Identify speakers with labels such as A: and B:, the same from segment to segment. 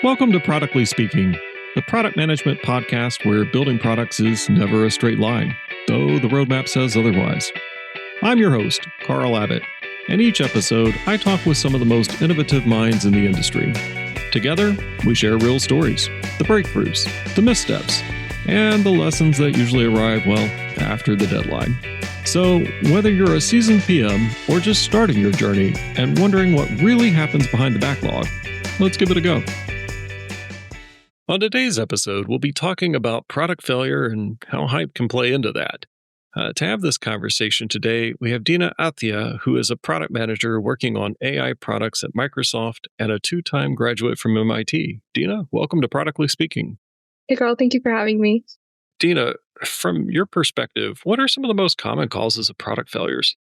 A: Welcome to Productly Speaking, the product management podcast where building products is never a straight line, though the roadmap says otherwise. I'm your host, Karl, and each episode I talk with some of the most innovative minds in the industry. Together, we share real stories, the breakthroughs, the missteps, and the lessons that usually arrive, after the deadline. So, whether you're a seasoned PM or just starting your journey and wondering what really happens behind the backlog, let's give it a go. On today's episode, we'll be talking about product failure and how hype can play into that. To have this conversation today, we have Dina Atia, who is a product manager working on AI products at Microsoft and a two-time graduate from MIT. Dina, welcome to Productly Speaking.
B: Hey, Karl, thank you for having me.
A: Dina, from your perspective, what are some of the most common causes of product failures?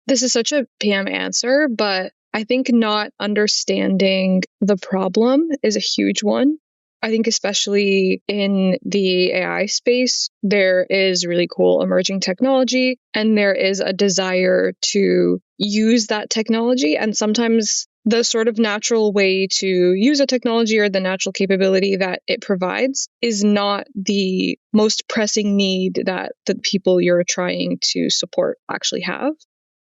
B: This is such a PM answer, but I think not understanding the problem is a huge one. I think especially in the AI space, there is really cool emerging technology, and there is a desire to use that technology. And sometimes the sort of natural way to use a technology or the natural capability that it provides is not the most pressing need that the people you're trying to support actually have.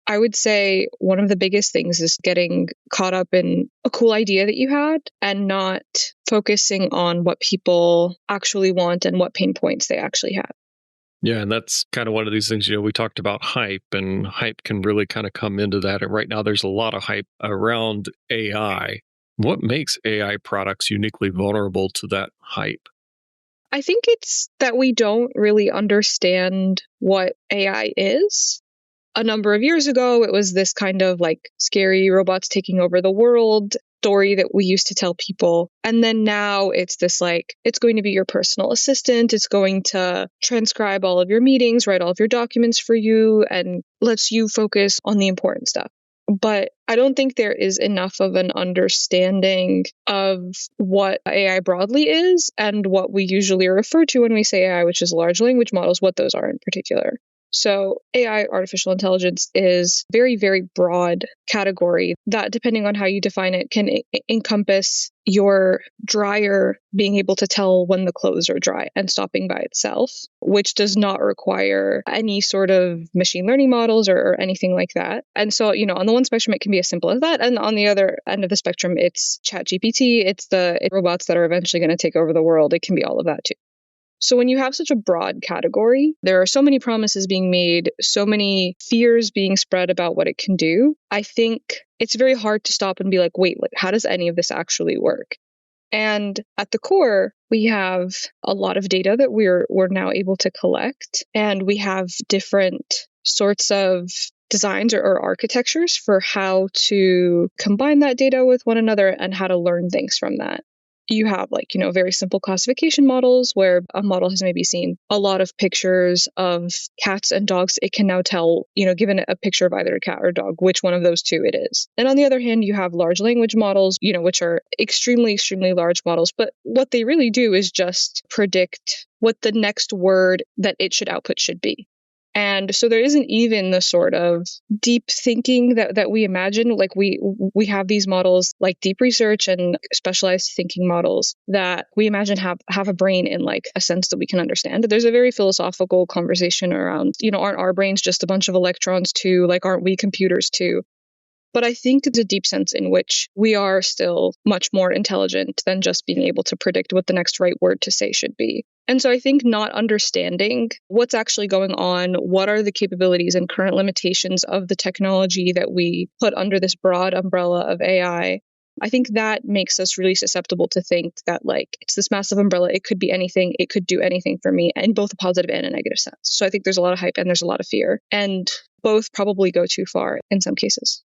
B: I would say one of the biggest things is getting caught up in a cool idea that you had and not focusing on what people actually want and what pain points they actually have.
A: Yeah, and that's kind of one of these things, we talked about hype, and hype can really kind of come into that. And right now there's a lot of hype around AI. What makes AI products uniquely vulnerable to that hype?
B: I think it's that we don't really understand what AI is. A number of years ago, it was this kind of like scary robots taking over the world story that we used to tell people. And then now it's this like, it's going to be your personal assistant. It's going to transcribe all of your meetings, write all of your documents for you, and lets you focus on the important stuff. But I don't think there is enough of an understanding of what AI broadly is and what we usually refer to when we say AI, which is large language models, what those are in particular. So AI, artificial intelligence, is very, very broad category that, depending on how you define it, can encompass your dryer being able to tell when the clothes are dry and stopping by itself, which does not require any sort of machine learning models or anything like that. And so, on the one spectrum, it can be as simple as that. And on the other end of the spectrum, it's ChatGPT, it's the robots that are eventually going to take over the world. It can be all of that too. So when you have such a broad category, there are so many promises being made, so many fears being spread about what it can do. I think it's very hard to stop and be like, wait, how does any of this actually work? And at the core, we have a lot of data that we're now able to collect, and we have different sorts of designs or architectures for how to combine that data with one another and how to learn things from that. You have very simple classification models where a model has maybe seen a lot of pictures of cats and dogs. It can now tell, given a picture of either a cat or a dog, which one of those two it is. And on the other hand, you have large language models, which are extremely, extremely large models. But what they really do is just predict what the next word that it should output should be. And so there isn't even the sort of deep thinking that we imagine. Like we have these models like deep research and specialized thinking models that we imagine have a brain in like a sense that we can understand. There's a very philosophical conversation around, aren't our brains just a bunch of electrons too? Like, aren't we computers too? But I think it's a deep sense in which we are still much more intelligent than just being able to predict what the next right word to say should be. And so I think not understanding what's actually going on, what are the capabilities and current limitations of the technology that we put under this broad umbrella of AI, I think that makes us really susceptible to think that it's this massive umbrella. It could be anything. It could do anything for me in both a positive and a negative sense. So I think there's a lot of hype and there's a lot of fear, and both probably go too far in some cases.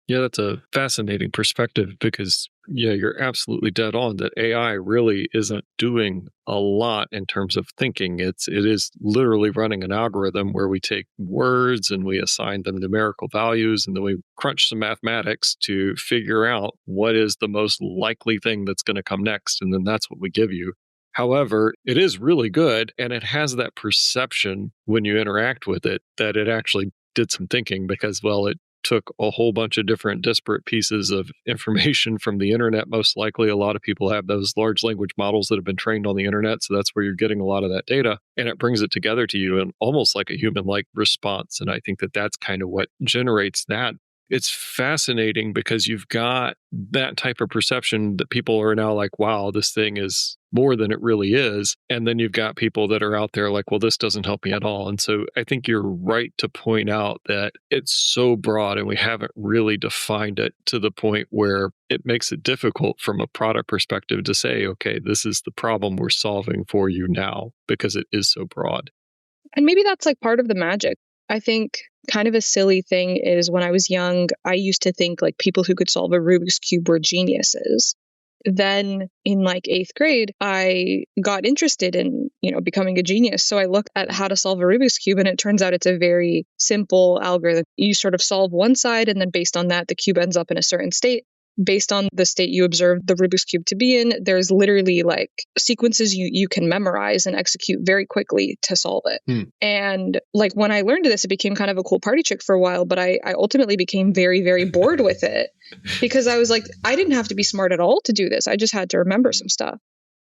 A: Yeah, that's a fascinating perspective because, you're absolutely dead on that AI really isn't doing a lot in terms of thinking. It is literally running an algorithm where we take words and we assign them numerical values, and then we crunch some mathematics to figure out what is the most likely thing that's going to come next, and then that's what we give you. However, it is really good, and it has that perception when you interact with it that it actually did some thinking because, it took a whole bunch of different disparate pieces of information from the internet. Most likely, a lot of people have those large language models that have been trained on the internet. So that's where you're getting a lot of that data, and it brings it together to you in almost like a human-like response. And I think that that's kind of what generates that. It's fascinating because you've got that type of perception that people are now like, wow, this thing is more than it really is. And then you've got people that are out there like, well, this doesn't help me at all. And so I think you're right to point out that it's so broad and we haven't really defined it to the point where it makes it difficult from a product perspective to say, okay, this is the problem we're solving for you now, because it is so broad.
B: And maybe that's like part of the magic. I think kind of a silly thing is when I was young, I used to think like people who could solve a Rubik's Cube were geniuses. Then in like eighth grade, I got interested in, becoming a genius. So I looked at how to solve a Rubik's Cube, and it turns out it's a very simple algorithm. You sort of solve one side, and then based on that, the cube ends up in a certain state. Based on the state you observe the Rubik's Cube to be in, there's literally like sequences you can memorize and execute very quickly to solve it. And like when I learned this, it became kind of a cool party trick for a while, but I ultimately became very, very bored with it because I was like, I didn't have to be smart at all to do this. I just had to remember some stuff.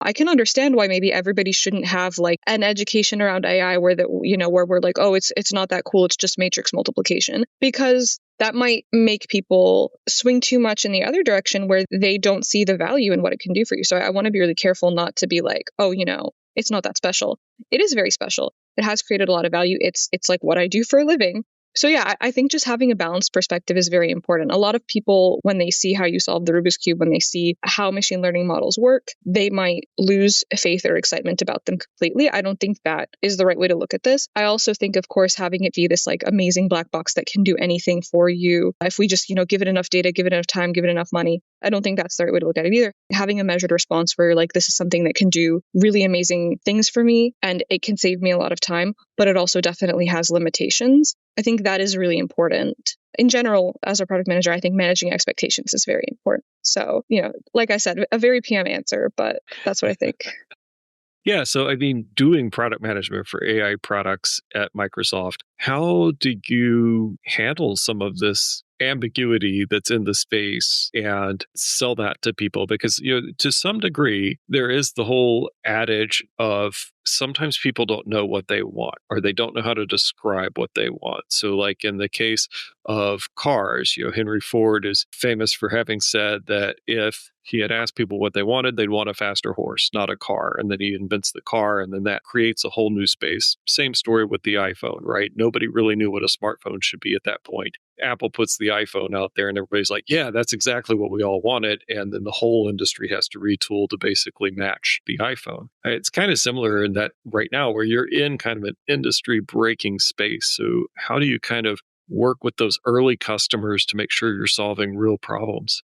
B: I can understand why maybe everybody shouldn't have like an education around AI where where we're like, oh, it's not that cool. It's just matrix multiplication, because that might make people swing too much in the other direction where they don't see the value in what it can do for you. So I want to be really careful not to be like, oh, it's not that special. It is very special. It has created a lot of value. It's like what I do for a living. So yeah, I think just having a balanced perspective is very important. A lot of people, when they see how you solve the Rubik's Cube, when they see how machine learning models work, they might lose faith or excitement about them completely. I don't think that is the right way to look at this. I also think, of course, having it be this like amazing black box that can do anything for you, if we just, give it enough data, give it enough time, give it enough money, I don't think that's the right way to look at it either. Having a measured response where like, this is something that can do really amazing things for me and it can save me a lot of time, but it also definitely has limitations. I think that is really important. In general, as a product manager, I think managing expectations is very important. So, like I said, a very PM answer, but that's what I think.
A: Yeah. So, I mean, doing product management for AI products at Microsoft, how do you handle some of this ambiguity that's in the space and sell that to people? Because, to some degree, there is the whole adage of sometimes people don't know what they want, or they don't know how to describe what they want. So like in the case of cars, Henry Ford is famous for having said that if he had asked people what they wanted, they'd want a faster horse, not a car. And then he invents the car, and then that creates a whole new space. Same story with the iPhone, right? Nobody really knew what a smartphone should be at that point. Apple puts the iPhone out there and everybody's like, yeah, that's exactly what we all wanted. And then the whole industry has to retool to basically match the iPhone. It's kind of similar in that right now where you're in kind of an industry breaking space. So how do you kind of work with those early customers to make sure you're solving real problems?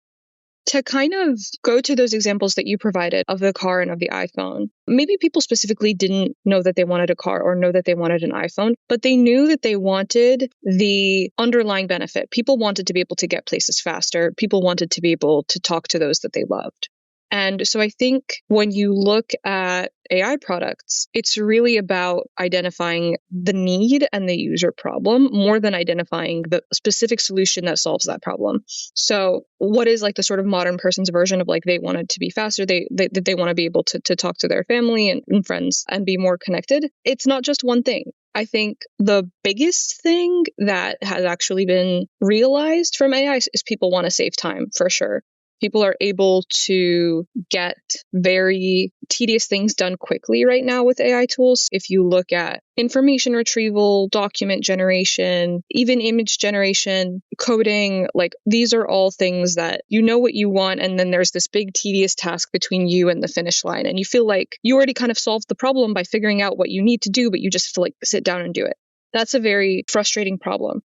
B: To kind of go to those examples that you provided of the car and of the iPhone, maybe people specifically didn't know that they wanted a car or know that they wanted an iPhone, but they knew that they wanted the underlying benefit. People wanted to be able to get places faster. People wanted to be able to talk to those that they loved. And so I think when you look at AI products, it's really about identifying the need and the user problem more than identifying the specific solution that solves that problem. So what is like the sort of modern person's version of like they wanted to be faster, they want to be able to talk to their family and friends and be more connected. It's not just one thing. I think the biggest thing that has actually been realized from AI is people want to save time, for sure. People are able to get very tedious things done quickly right now with AI tools. If you look at information retrieval, document generation, even image generation, coding, like these are all things that you know what you want, and then there's this big tedious task between you and the finish line. And you feel like you already kind of solved the problem by figuring out what you need to do, but you just feel like sit down and do it. That's a very frustrating problem.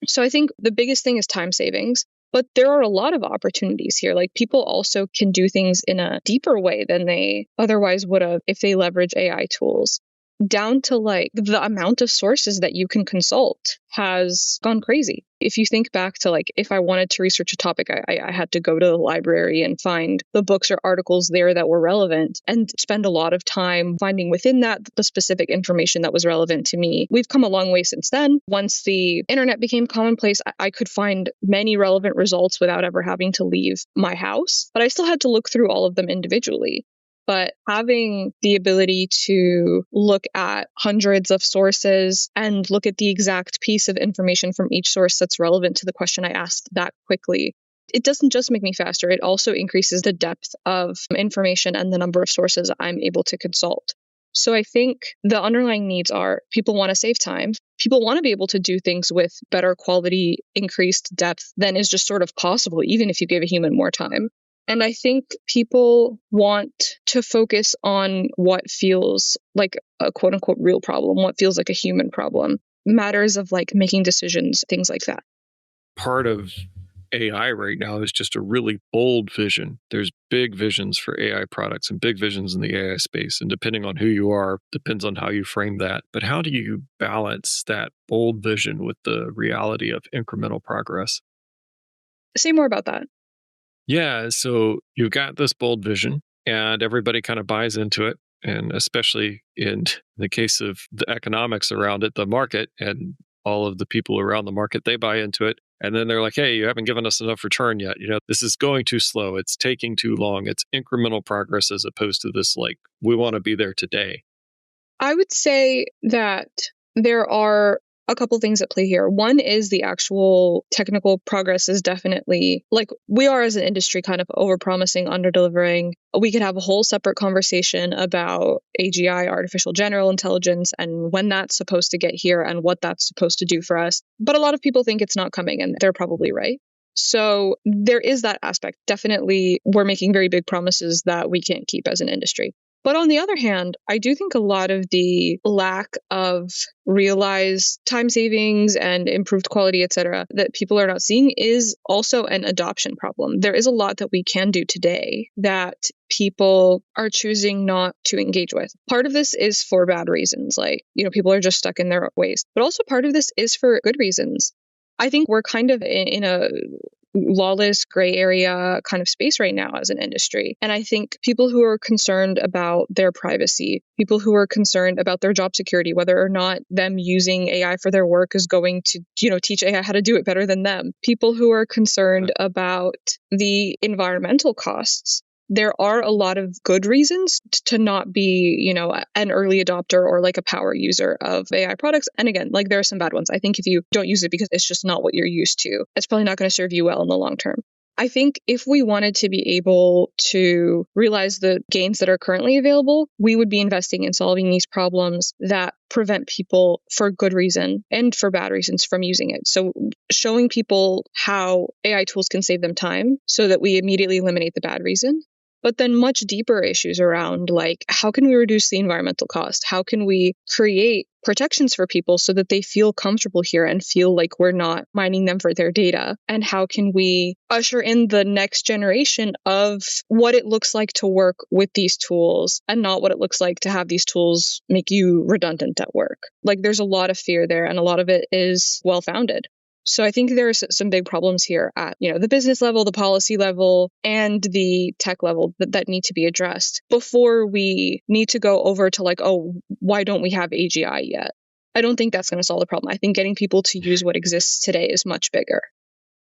B: So I think the biggest thing is time savings. But there are a lot of opportunities here. Like people also can do things in a deeper way than they otherwise would have if they leverage AI tools. down to like the amount of sources that you can consult has gone crazy. If you think back to like, if I wanted to research a topic, I had to go to the library and find the books or articles there that were relevant and spend a lot of time finding within that the specific information that was relevant to me. We've come a long way since then. Once the internet became commonplace, I could find many relevant results without ever having to leave my house, but I still had to look through all of them individually. But having the ability to look at hundreds of sources and look at the exact piece of information from each source that's relevant to the question I asked that quickly, it doesn't just make me faster, it also increases the depth of information and the number of sources I'm able to consult. So I think the underlying needs are people want to save time. People want to be able to do things with better quality, increased depth than is just sort of possible, even if you give a human more time. And I think people want to focus on what feels like a quote unquote real problem, what feels like a human problem, matters of like making decisions, things like that.
A: Part of AI right now is just a really bold vision. There's big visions for AI products and big visions in the AI space. And depending on who you are, depends on how you frame that. But how do you balance that bold vision with the reality of incremental progress?
B: Say more about that.
A: Yeah, so you've got this bold vision and everybody kind of buys into it. And especially in the case of the economics around it, the market and all of the people around the market, they buy into it. And then they're like, hey, you haven't given us enough return yet. This is going too slow. It's taking too long. It's incremental progress as opposed to this, like, we want to be there today.
B: I would say that there are a couple things at play here. One is the actual technical progress is definitely, like, we are as an industry kind of overpromising, underdelivering. We could have a whole separate conversation about AGI, artificial general intelligence, and when that's supposed to get here and what that's supposed to do for us. But a lot of people think it's not coming, and they're probably right. So there is that aspect. Definitely, we're making very big promises that we can't keep as an industry. But on the other hand, I do think a lot of the lack of realized time savings and improved quality, et cetera, that people are not seeing is also an adoption problem. There is a lot that we can do today that people are choosing not to engage with. Part of this is for bad reasons, like, people are just stuck in their ways. But also part of this is for good reasons. I think we're kind of in a lawless gray area kind of space right now as an industry. And I think people who are concerned about their privacy, people who are concerned about their job security, whether or not them using AI for their work is going to, teach AI how to do it better than them, people who are concerned about the environmental costs. There are a lot of good reasons to not be, an early adopter or like a power user of AI products. And again, like there are some bad ones. I think if you don't use it because it's just not what you're used to, it's probably not going to serve you well in the long term. I think if we wanted to be able to realize the gains that are currently available, we would be investing in solving these problems that prevent people for good reason and for bad reasons from using it. So showing people how AI tools can save them time so that we immediately eliminate the bad reason. But then much deeper issues around, like, how can we reduce the environmental cost? How can we create protections for people so that they feel comfortable here and feel like we're not mining them for their data? And how can we usher in the next generation of what it looks like to work with these tools and not what it looks like to have these tools make you redundant at work? Like, there's a lot of fear there, and a lot of it is well-founded. So I think there's some big problems here at, the business level, the policy level, and the tech level that need to be addressed before we need to go over to like, oh, why don't we have AGI yet? I don't think that's going to solve the problem. I think getting people to use what exists today is much bigger.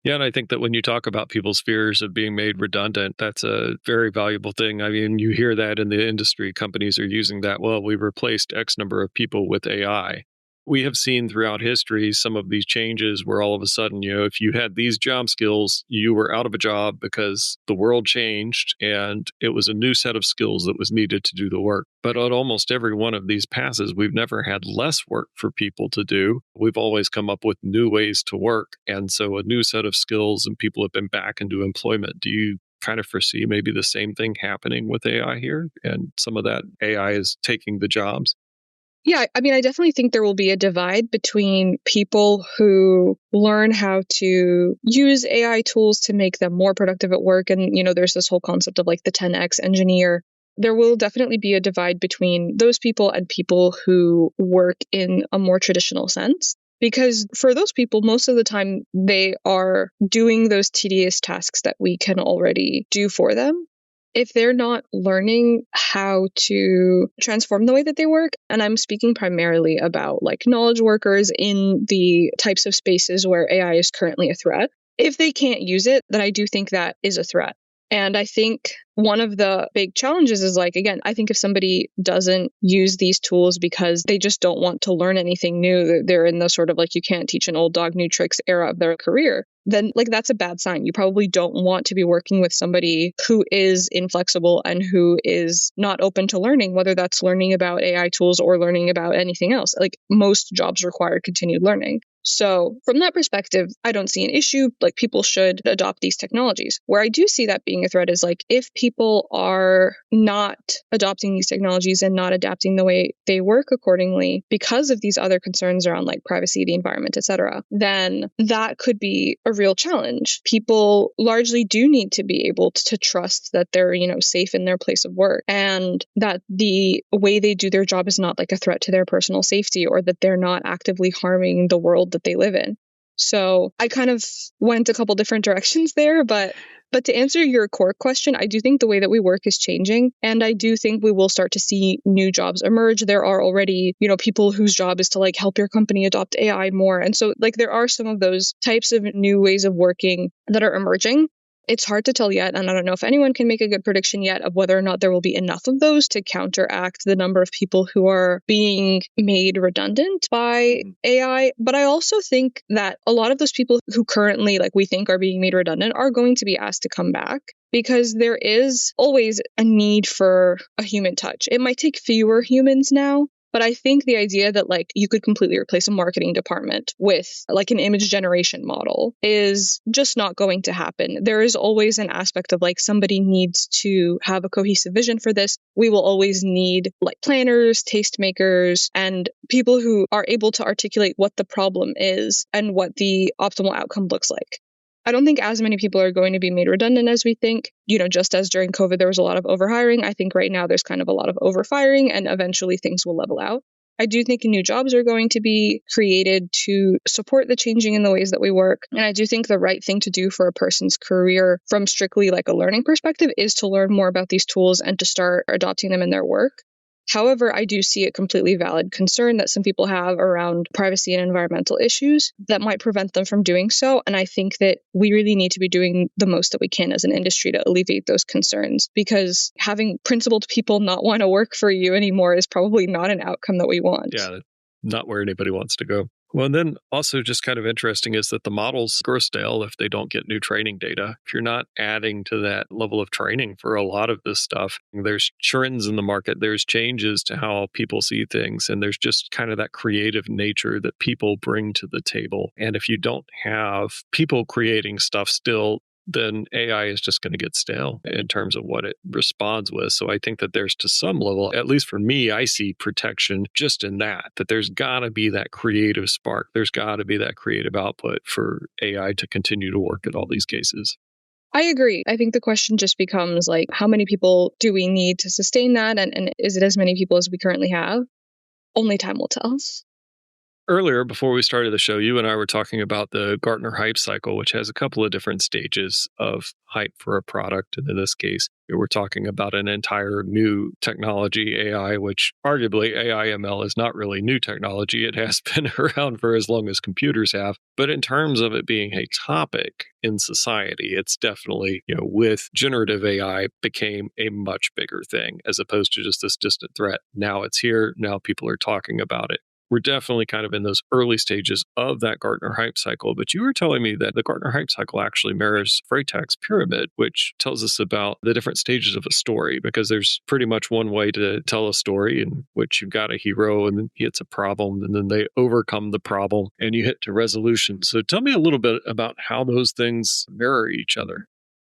A: Yeah, and I think that when you talk about people's fears of being made redundant, that's a very valuable thing. I mean, you hear that in the industry. Companies are using that. Well, we replaced X number of people with AI. We have seen throughout history some of these changes where all of a sudden, if you had these job skills, you were out of a job because the world changed and it was a new set of skills that was needed to do the work. But on almost every one of these passes, we've never had less work for people to do. We've always come up with new ways to work. And so a new set of skills and people have been back into employment. Do you kind of foresee maybe the same thing happening with AI here? And some of that AI is taking the jobs?
B: Yeah, I mean, I definitely think there will be a divide between people who learn how to use AI tools to make them more productive at work. And, there's this whole concept of like the 10x engineer. there will definitely be a divide between those people and people who work in a more traditional sense. Because for those people, most of the time, they are doing those tedious tasks that we can already do for them. If they're not learning how to transform the way that they work, and I'm speaking primarily about like knowledge workers in the types of spaces where AI is currently a threat, if they can't use it, then I do think that is a threat. And I think one of the big challenges is like, again, I think if somebody doesn't use these tools because they just don't want to learn anything new, they're in the sort of like you can't teach an old dog new tricks era of their career, then like that's a bad sign. You probably don't want to be working with somebody who is inflexible and who is not open to learning, whether that's learning about AI tools or learning about anything else. Like most jobs require continued learning. So from that perspective, I don't see an issue. Like people should adopt these technologies. Where I do see that being a threat is like if people are not adopting these technologies and not adapting the way they work accordingly because of these other concerns around like privacy, the environment, etc., then that could be a real challenge. People largely do need to be able to trust that they're, safe in their place of work and that the way they do their job is not like a threat to their personal safety or that they're not actively harming the world that they live in. So I kind of went a couple different directions there, but to answer your core question, I do think the way that we work is changing, and I do think we will start to see new jobs emerge. There are already, people whose job is to like help your company adopt AI more. And so like there are some of those types of new ways of working that are emerging. It's hard to tell yet, and I don't know if anyone can make a good prediction yet of whether or not there will be enough of those to counteract the number of people who are being made redundant by AI. But I also think that a lot of those people who currently, like we think are being made redundant, are going to be asked to come back because there is always a need for a human touch. It might take fewer humans now, but I think the idea that like you could completely replace a marketing department with like an image generation model is just not going to happen. There is always an aspect of like somebody needs to have a cohesive vision for this. We will always need like planners, tastemakers, and people who are able to articulate what the problem is and what the optimal outcome looks like. I don't think as many people are going to be made redundant as we think. Just as during COVID, there was a lot of overhiring. I think right now there's kind of a lot of overfiring, and eventually things will level out. I do think new jobs are going to be created to support the changing in the ways that we work. And I do think the right thing to do for a person's career from strictly like a learning perspective is to learn more about these tools and to start adopting them in their work. However, I do see a completely valid concern that some people have around privacy and environmental issues that might prevent them from doing so. And I think that we really need to be doing the most that we can as an industry to alleviate those concerns, because having principled people not want to work for you anymore is probably not an outcome that we want.
A: Yeah, not where anybody wants to go. Well, and then also just kind of interesting is that the models grow stale if they don't get new training data. If you're not adding to that level of training for a lot of this stuff, there's trends in the market, there's changes to how people see things, and there's just kind of that creative nature that people bring to the table. And if you don't have people creating stuff still, then AI is just going to get stale in terms of what it responds with. So I think that there's to some level, at least for me, I see protection just in that there's got to be that creative spark. There's got to be that creative output for AI to continue to work at all these cases.
B: I agree. I think the question just becomes like, how many people do we need to sustain that? And is it as many people as we currently have? Only time will tell.
A: Earlier, before we started the show, you and I were talking about the Gartner hype cycle, which has a couple of different stages of hype for a product. And in this case, we're talking about an entire new technology, AI, which arguably AI ML is not really new technology. It has been around for as long as computers have. But in terms of it being a topic in society, it's definitely, with generative AI became a much bigger thing as opposed to just this distant threat. Now it's here. Now people are talking about it. We're definitely kind of in those early stages of that Gartner hype cycle. But you were telling me that the Gartner hype cycle actually mirrors Freytag's pyramid, which tells us about the different stages of a story, because there's pretty much one way to tell a story in which you've got a hero and then he hits a problem and then they overcome the problem and you hit to resolution. So tell me a little bit about how those things mirror each other.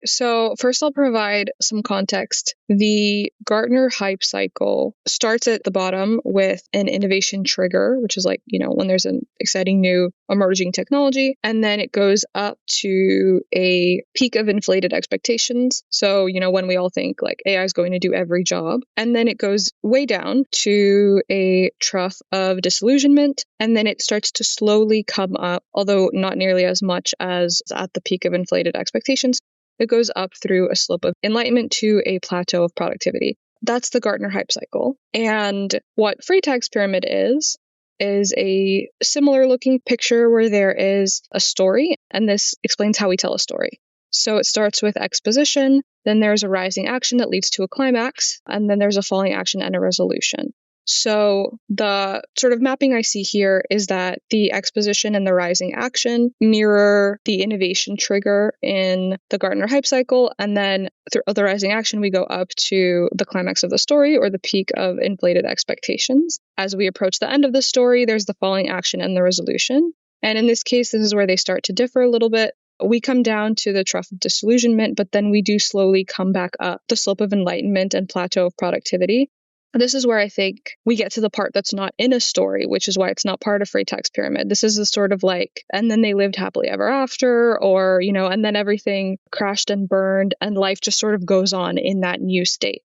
B: So first I'll provide some context. The Gartner hype cycle starts at the bottom with an innovation trigger, which is like, when there's an exciting new emerging technology, and then it goes up to a peak of inflated expectations. So, when we all think like AI is going to do every job, and then it goes way down to a trough of disillusionment, and then it starts to slowly come up, although not nearly as much as at the peak of inflated expectations. It goes up through a slope of enlightenment to a plateau of productivity. That's the Gartner hype cycle. And what Freytag's pyramid is a similar looking picture where there is a story, and this explains how we tell a story. So it starts with exposition, then there's a rising action that leads to a climax, and then there's a falling action and a resolution. So the sort of mapping I see here is that the exposition and the rising action mirror the innovation trigger in the Gartner hype cycle. And then through the rising action, we go up to the climax of the story or the peak of inflated expectations. As we approach the end of the story, there's the falling action and the resolution. And in this case, this is where they start to differ a little bit. We come down to the trough of disillusionment, but then we do slowly come back up the slope of enlightenment and plateau of productivity. This is where I think we get to the part that's not in a story, which is why it's not part of Freytag's pyramid. This is the sort of like, and then they lived happily ever after, or, and then everything crashed and burned and life just sort of goes on in that new state.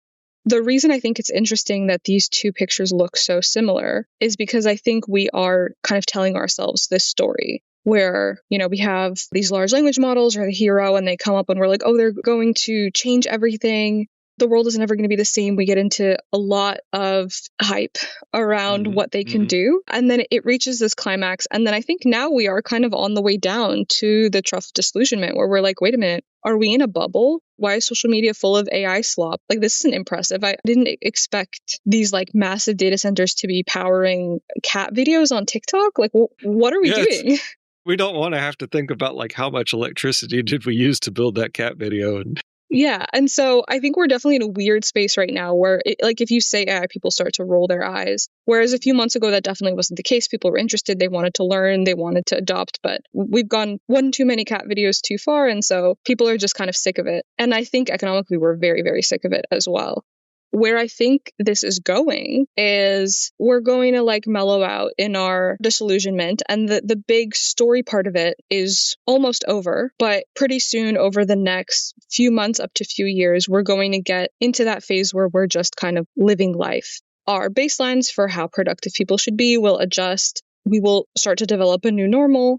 B: The reason I think it's interesting that these two pictures look so similar is because I think we are kind of telling ourselves this story where, we have these large language models or the hero and they come up and we're like, oh, they're going to change everything. The world is never going to be the same. We get into a lot of hype around what they can do. And then it reaches this climax. And then I think now we are kind of on the way down to the trough of disillusionment where we're like, wait a minute, are we in a bubble? Why is social media full of AI slop? Like, this isn't impressive. I didn't expect these like massive data centers to be powering cat videos on TikTok. Like, what are we doing?
A: We don't want to have to think about like how much electricity did we use to build that cat video. And
B: yeah. And so I think we're definitely in a weird space right now where if you say AI, people start to roll their eyes. Whereas a few months ago, that definitely wasn't the case. People were interested. They wanted to learn. They wanted to adopt. But we've gone one too many cat videos too far. And so people are just kind of sick of it. And I think economically, we're very, very sick of it as well. Where I think this is going is we're going to like mellow out in our disillusionment, and the big story part of it is almost over, but pretty soon over the next few months up to few years, we're going to get into that phase where we're just kind of living life. Our baselines for how productive people should be will adjust. We will start to develop a new normal.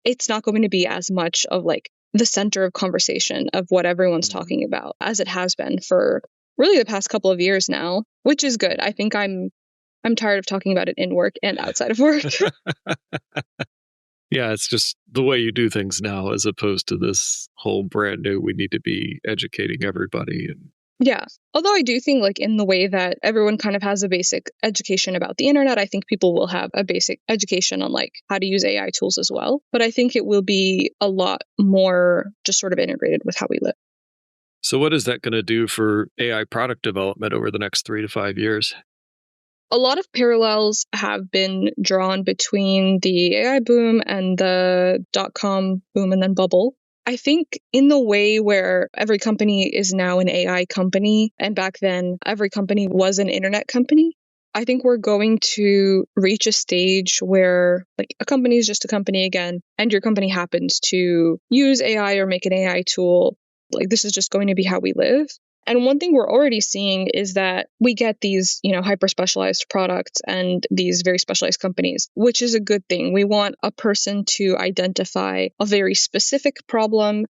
B: It's not going to be as much of like the center of conversation of what everyone's talking about as it has been for really the past couple of years now, which is good. I think I'm tired of talking about it in work and outside of work.
A: Yeah, it's just the way you do things now, as opposed to this whole brand new, we need to be educating everybody.
B: Yeah. Although I do think like in the way that everyone kind of has a basic education about the internet, I think people will have a basic education on like how to use AI tools as well. But I think it will be a lot more just sort of integrated with how we live.
A: So what is that going to do for AI product development over the next 3 to 5 years?
B: A lot of parallels have been drawn between the AI boom and the .com boom and then bubble. I think in the way where every company is now an AI company, and back then every company was an internet company, I think we're going to reach a stage where like a company is just a company again, and your company happens to use AI or make an AI tool. Like, this is just going to be how we live. And one thing we're already seeing is that we get these, hyper specialized products and these very specialized companies, which is a good thing. We want a person to identify a very specific problem.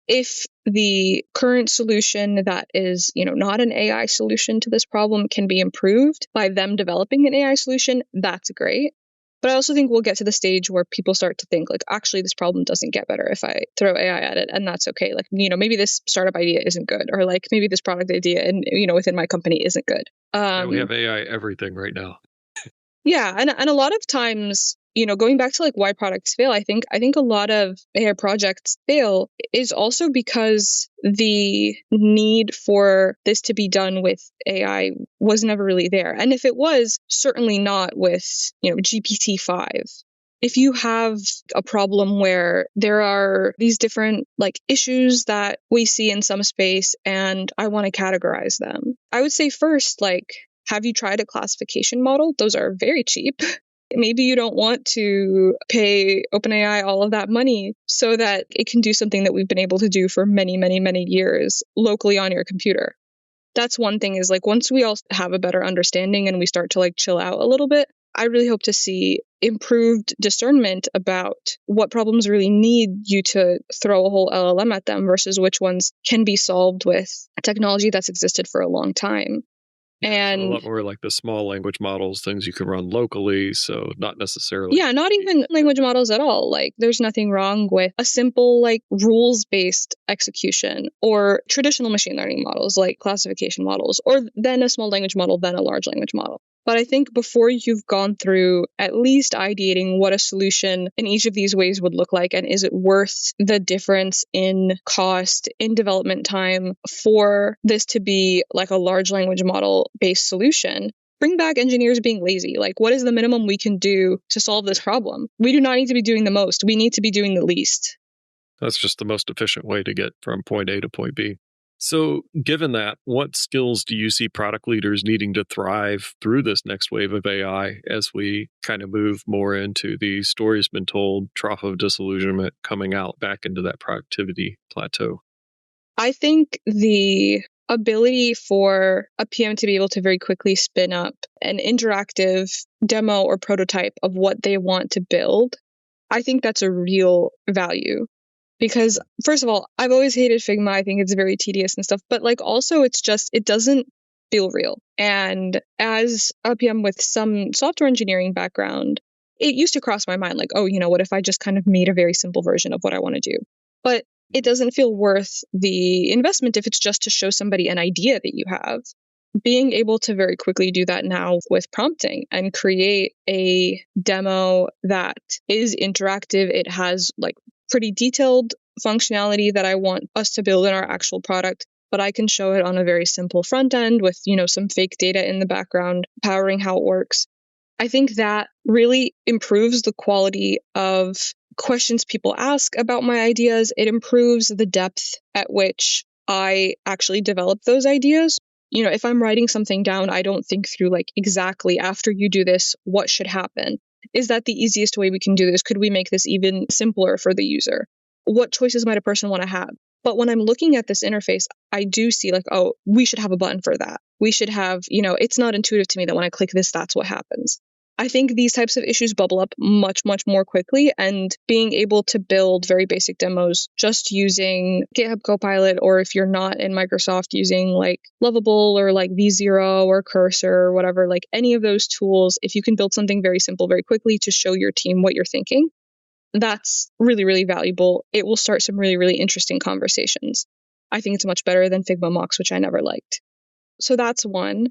B: If the current solution that is, not an AI solution to this problem can be improved by them developing an AI solution, that's great. But I also think we'll get to the stage where people start to think like, actually, this problem doesn't get better if I throw AI at it. And that's okay. Like, maybe this startup idea isn't good, or like maybe this product idea and, within my company isn't good.
A: Yeah, we have AI everything right now.
B: Yeah. And a lot of times, going back to like why products fail, I think a lot of AI projects fail is also because the need for this to be done with AI was never really there. And if it was, certainly not with, GPT-5. if you have a problem where there are these different issues that we see in some space and I want to categorize them, I would say first, have you tried a classification model? Those are very cheap. Maybe you don't want to pay OpenAI all of that money so that it can do something that we've been able to do for many, many, many years locally on your computer. That's one thing is once we all have a better understanding and we start to chill out a little bit, I really hope to see improved discernment about what problems really need you to throw a whole LLM at them versus which ones can be solved with technology that's existed for a long time.
A: And so a lot more like the small language models, things you can run locally, so not necessarily.
B: Yeah, not even language models at all. There's nothing wrong with a simple rules-based execution or traditional machine learning models like classification models, or then a small language model, then a large language model. But I think before you've gone through at least ideating what a solution in each of these ways would look like, and is it worth the difference in cost, in development time for this to be a large language model based solution, bring back engineers being lazy. What is the minimum we can do to solve this problem? We do not need to be doing the most. We need to be doing the least.
A: That's just the most efficient way to get from point A to point B. So given that, what skills do you see product leaders needing to thrive through this next wave of AI as we kind of move more into the stories been told, trough of disillusionment, coming out back into that productivity plateau?
B: I think the ability for a PM to be able to very quickly spin up an interactive demo or prototype of what they want to build, I think that's a real value. Because first of all, I've always hated Figma. I think it's very tedious and stuff, but also it doesn't feel real. And as a PM with some software engineering background, it used to cross my mind what if I just kind of made a very simple version of what I want to do? But it doesn't feel worth the investment if it's just to show somebody an idea that you have. Being able to very quickly do that now with prompting and create a demo that is interactive, it has pretty detailed functionality that I want us to build in our actual product, but I can show it on a very simple front end with, some fake data in the background powering how it works. I think that really improves the quality of questions people ask about my ideas. It improves the depth at which I actually develop those ideas. If I'm writing something down, I don't think through exactly after you do this, what should happen? Is that the easiest way we can do this? Could we make this even simpler for the user? What choices might a person want to have? But when I'm looking at this interface, I do see oh, we should have a button for that. We should have, it's not intuitive to me that when I click this, that's what happens. I think these types of issues bubble up much, much more quickly, and being able to build very basic demos just using GitHub Copilot, or if you're not in Microsoft, using Lovable or V0 or Cursor or whatever, any of those tools, if you can build something very simple very quickly to show your team what you're thinking, that's really, really valuable. It will start some really, really interesting conversations. I think it's much better than Figma mocks, which I never liked. So that's one.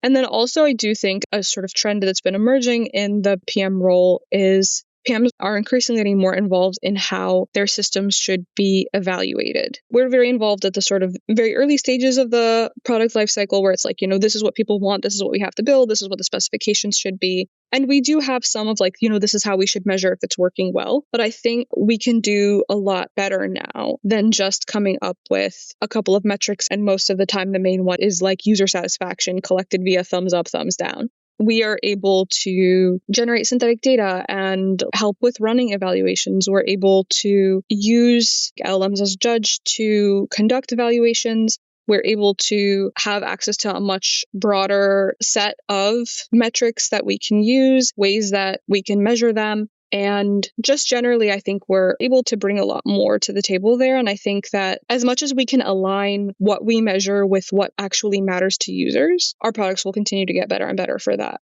B: And then also, I do think a sort of trend that's been emerging in the PM role is PMs are increasingly getting more involved in how their systems should be evaluated. We're very involved at the sort of very early stages of the product lifecycle where it's this is what people want, this is what we have to build, this is what the specifications should be. And we do have some of this is how we should measure if it's working well. But I think we can do a lot better now than just coming up with a couple of metrics. And most of the time, the main one is user satisfaction collected via thumbs up, thumbs down. We are able to generate synthetic data and help with running evaluations. We're able to use LLMs as a judge to conduct evaluations. We're able to have access to a much broader set of metrics that we can use, ways that we can measure them. And just generally, I think we're able to bring a lot more to the table there. And I think that as much as we can align what we measure with what actually matters to users, our products will continue to get better and better for that.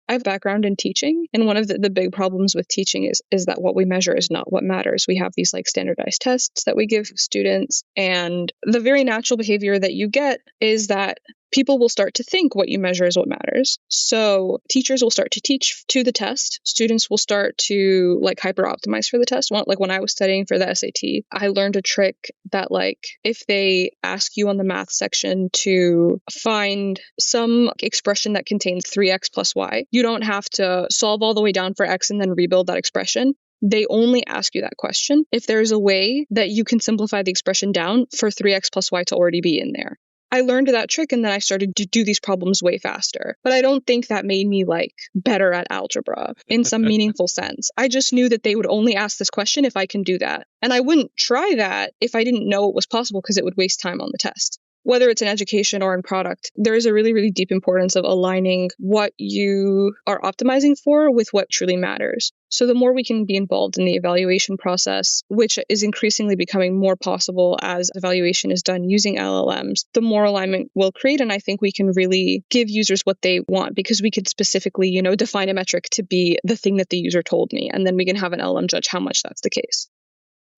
B: I have a background in teaching, and one of the big problems with teaching is that what we measure is not what matters. We have these standardized tests that we give students, and the very natural behavior that you get is that people will start to think what you measure is what matters. So teachers will start to teach to the test. Students will start to like hyper optimize for the test. Like when I was studying for the SAT, I learned a trick that like if they ask you on the math section to find some expression that contains 3x plus y, you don't have to solve all the way down for x and then rebuild that expression. They only ask you that question if there's a way that you can simplify the expression down for 3x plus y to already be in there. I learned that trick and then I started to do these problems way faster. But I don't think that made me like better at algebra in some meaningful sense. I just knew that they would only ask this question if I can do that. And I wouldn't try that if I didn't know it was possible because it would waste time on the test. Whether it's in education or in product, there is a really, really deep importance of aligning what you are optimizing for with what truly matters. So the more we can be involved in the evaluation process, which is increasingly becoming more possible as evaluation is done using LLMs, the more alignment we'll create. And I think we can really give users what they want because we could specifically, define a metric to be the thing that the user told me. And then we can have an LLM judge how much that's the case.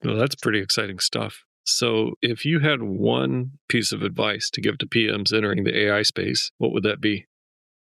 A: Well, that's pretty exciting stuff. So if you had one piece of advice to give to PMs entering the AI space, what would that be?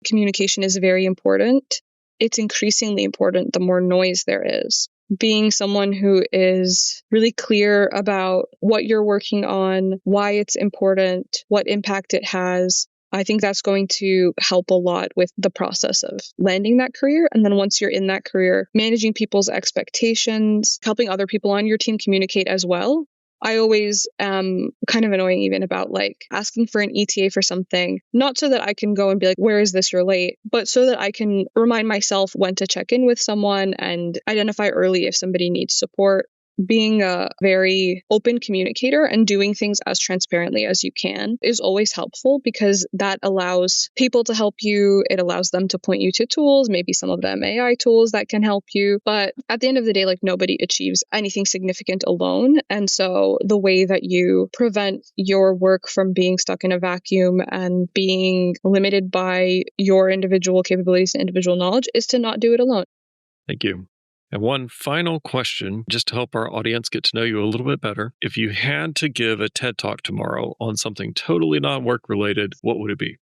B: Communication is very important. It's increasingly important the more noise there is. Being someone who is really clear about what you're working on, why it's important, what impact it has, I think that's going to help a lot with the process of landing that career. And then once you're in that career, managing people's expectations, helping other people on your team communicate as well. I always am kind of annoying even about like asking for an ETA for something, not so that I can go and be like, where is this? You're late, but so that I can remind myself when to check in with someone and identify early if somebody needs support. Being a very open communicator and doing things as transparently as you can is always helpful because that allows people to help you. It allows them to point you to tools, maybe some of them AI tools that can help you. But at the end of the day, like nobody achieves anything significant alone. And so the way that you prevent your work from being stuck in a vacuum and being limited by your individual capabilities and individual knowledge is to not do it alone.
A: Thank you. And one final question, just to help our audience get to know you a little bit better. If you had to give a TED Talk tomorrow on something totally non-work related, what would it be?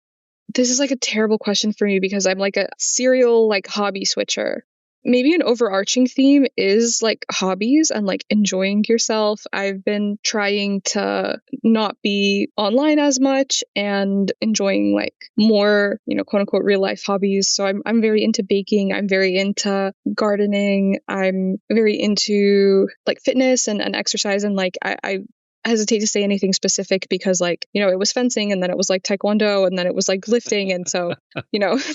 B: This is like a terrible question for me because I'm like a serial like hobby switcher. Maybe an overarching theme is like hobbies and like enjoying yourself. I've been trying to not be online as much and enjoying like more, quote unquote, real life hobbies. So I'm very into baking. I'm very into gardening. I'm very into like fitness and exercise. And like I hesitate to say anything specific because like, it was fencing and then it was like taekwondo and then it was like lifting. And so,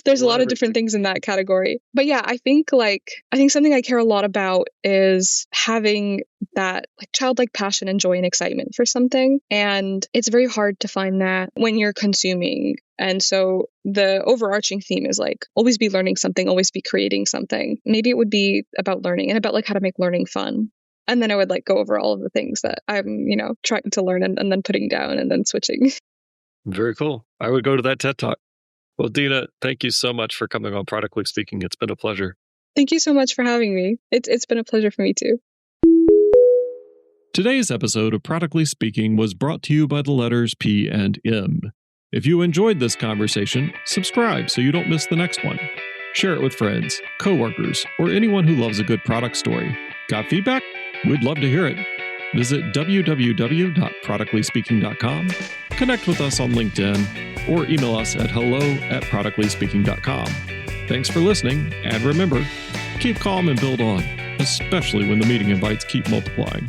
B: there's a lot of different things in that category. But yeah, I think something I care a lot about is having that like childlike passion and joy and excitement for something. And it's very hard to find that when you're consuming. And so the overarching theme is like always be learning something, always be creating something. Maybe it would be about learning and about like how to make learning fun. And then I would like go over all of the things that I'm, trying to learn and then putting down and then switching.
A: Very cool. I would go to that TED Talk. Well, Dina, thank you so much for coming on Productly Speaking. It's been a pleasure.
B: Thank you so much for having me. It's been a pleasure for me too.
A: Today's episode of Productly Speaking was brought to you by the letters P and M. If you enjoyed this conversation, subscribe so you don't miss the next one. Share it with friends, coworkers, or anyone who loves a good product story. Got feedback? We'd love to hear it. Visit www.productlyspeaking.com, connect with us on LinkedIn, or email us at hello@productlyspeaking.com. Thanks for listening, and remember, keep calm and build on, especially when the meeting invites keep multiplying.